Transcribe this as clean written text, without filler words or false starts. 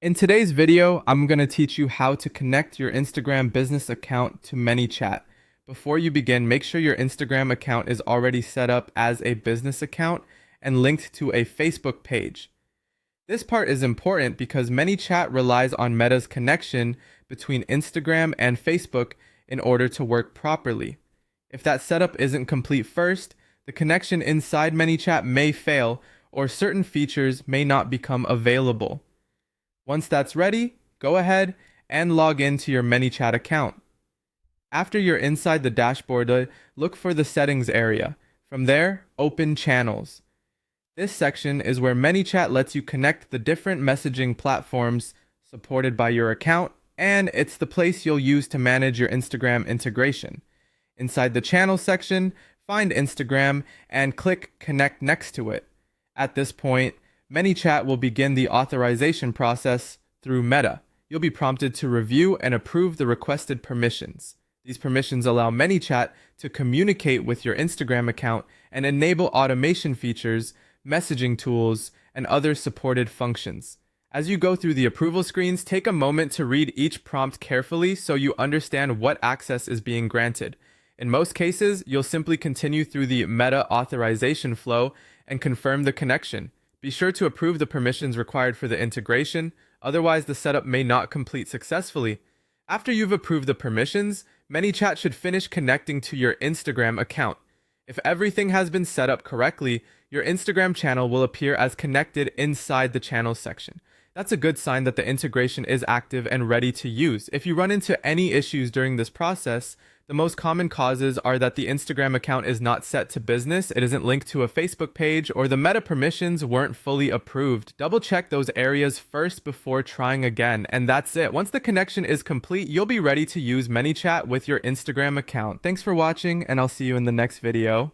In today's video, I'm going to teach you how to connect your Instagram business account to ManyChat. Before you begin, make sure your Instagram account is already set up as a business account and linked to a Facebook page. This part is important because ManyChat relies on Meta's connection between Instagram and Facebook in order to work properly. If that setup isn't complete first, the connection inside ManyChat may fail or certain features may not become available. Once that's ready, go ahead and log into your ManyChat account. After you're inside the dashboard, look for the settings area. From there, open channels. This section is where ManyChat lets you connect the different messaging platforms supported by your account, and it's the place you'll use to manage your Instagram integration. Inside the channel section, find Instagram and click Connect next to it. At this point, ManyChat will begin the authorization process through Meta. You'll be prompted to review and approve the requested permissions. These permissions allow ManyChat to communicate with your Instagram account and enable automation features, messaging tools, and other supported functions. As you go through the approval screens, take a moment to read each prompt carefully so you understand what access is being granted. In most cases, you'll simply continue through the Meta authorization flow and confirm the connection. Be sure to approve the permissions required for the integration, otherwise the setup may not complete successfully. After you've approved the permissions, ManyChat should finish connecting to your Instagram account. If everything has been set up correctly, your Instagram channel will appear as connected inside the channel section. That's a good sign that the integration is active and ready to use. If you run into any issues during this process, the most common causes are that the Instagram account is not set to business, it isn't linked to a Facebook page, or the meta permissions weren't fully approved. Double check those areas first before trying again, and that's it. Once the connection is complete, you'll be ready to use ManyChat with your Instagram account. Thanks for watching, and I'll see you in the next video.